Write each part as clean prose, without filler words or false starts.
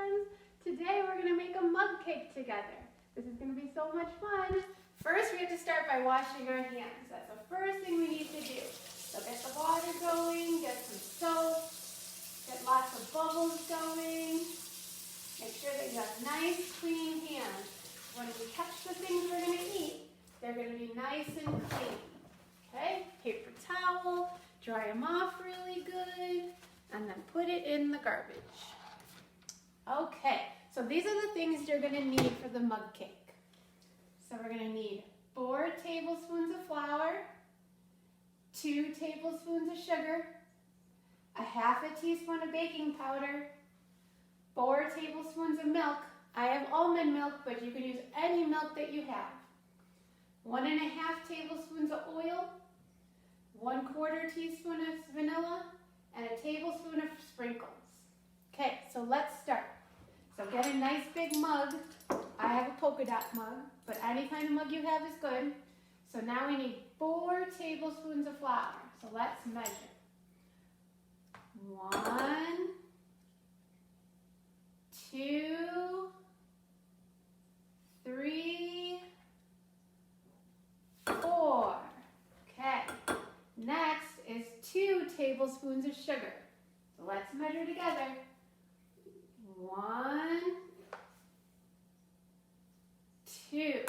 friends! Today we're going to make a mug cake together. This is going to be so much fun. First we have to start by washing our hands. That's the first thing we need to do. So get the water going, get some soap, get lots of bubbles going. Make sure that you have nice clean hands. When we touch the things we're going to eat, they're going to be nice and clean. Okay, paper towel, dry them off really good, and then put it in the garbage. Okay, so these are the things you're going to need for the mug cake. So we're going to need 4 tablespoons of flour, 2 tablespoons of sugar, a half a teaspoon of baking powder, 4 tablespoons of milk. I have almond milk, but you can use any milk that you have. 1.5 tablespoons of oil, 1/4 teaspoon of vanilla, and a tablespoon of sprinkles. Okay, so let's start. So get a nice big mug. I have a polka dot mug, but any kind of mug you have is good. So now we need 4 tablespoons of flour. So let's measure. 1, 2, 3, 4. Okay. Next is 2 tablespoons of sugar. So let's measure together. 1, 2.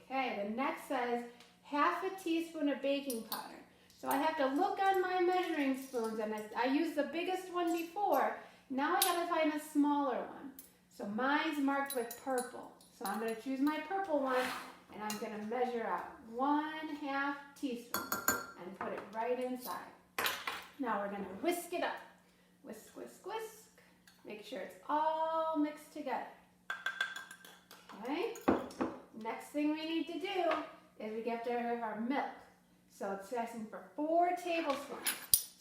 Okay, the next says half a teaspoon of baking powder. So I have to look on my measuring spoons, and I used the biggest one before. Now I gotta find a smaller one. So mine's marked with purple. So I'm gonna choose my purple one, and I'm gonna measure out 1/2 teaspoon and put it right inside. Now we're gonna whisk it up. Whisk, whisk, whisk. Make sure it's all mixed together. Okay. Next thing we need to do is we have to have our milk. So it's asking for 4 tablespoons.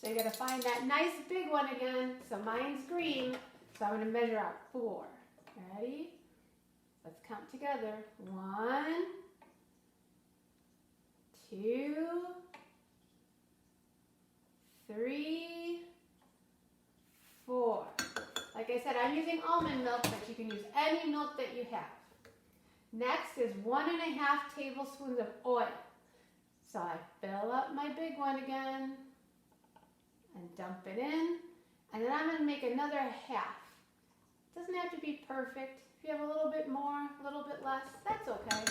So you gotta find that nice big one again. So mine's green. So I'm gonna measure out 4. Ready? Let's count together. 1, 2, 3, 4. Like I said, I'm using almond milk, but you can use any milk that you have. Next is 1.5 tablespoons of oil. So I fill up my big one again and dump it in. And then I'm going to make another half. It doesn't have to be perfect. If you have a little bit more, a little bit less, that's okay.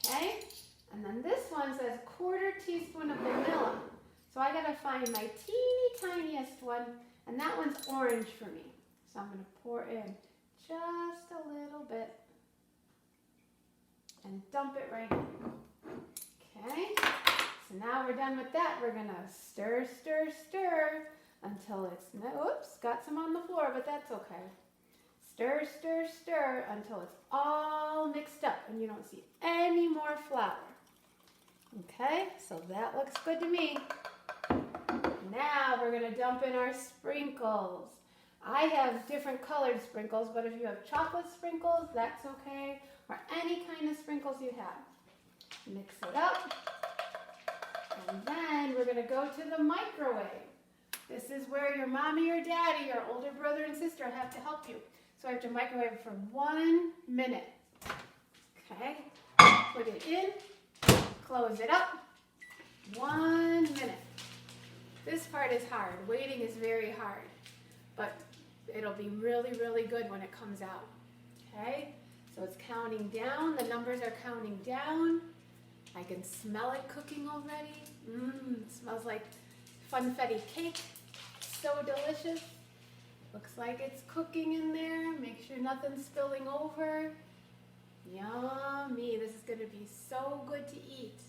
Okay? And then this one says 1/4 teaspoon of vanilla. So I got to find my teeny tiniest one, and that one's orange for me. So I'm going to pour in just a little bit and dump it right in. Okay? So now we're done with that. We're going to stir, stir, stir until it's, oops, got some on the floor, but that's okay. Stir, stir, stir until it's all mixed up and you don't see any more flour. Okay, so that looks good to me. Now we're going to dump in our sprinkles. I have different colored sprinkles, but if you have chocolate sprinkles, that's okay, or any kind of sprinkles you have. Mix it up, and then we're going to go to the microwave. This is where your mommy or daddy or older brother and sister have to help you. So I have to microwave it for 1 minute. Okay, put it in, close it up, 1 minute. This part is hard. Waiting is very hard, but it'll be really, really good when it comes out. Okay, so it's counting down. The numbers are counting down. I can smell it cooking already. It smells like funfetti cake. So delicious. Looks like it's cooking in there. Make sure nothing's spilling over. Yummy. This is going to be so good to eat.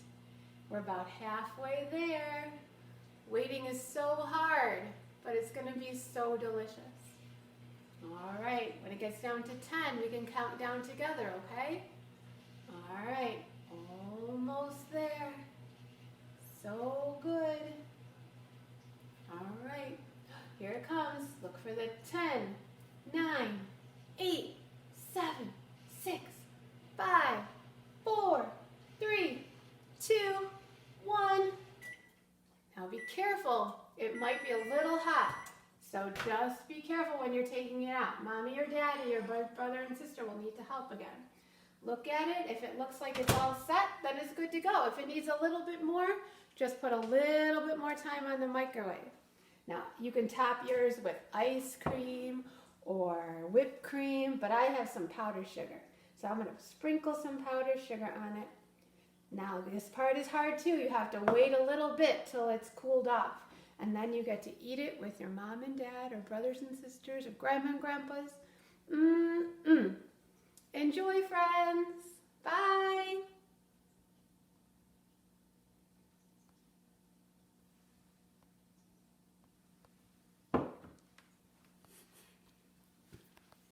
We're about halfway there. Waiting is so hard, but it's going to be so delicious. All right. When it gets down to 10, we can count down together, okay? All right. Almost there. So good. All right. Here it comes. Look for the 10, 9, 8, 7, 6, 5, 4, 3, 2, 1. Now be careful. It might be a little hot. So just be careful when you're taking it out. Mommy or daddy or brother and sister will need to help again. Look at it. If it looks like it's all set, then it's good to go. If it needs a little bit more, just put a little bit more time on the microwave. Now, you can top yours with ice cream or whipped cream, but I have some powdered sugar. So I'm going to sprinkle some powdered sugar on it. Now, this part is hard too. You have to wait a little bit till it's cooled off. And then you get to eat it with your mom and dad or brothers and sisters or grandma and grandpas. Enjoy, friends. Bye.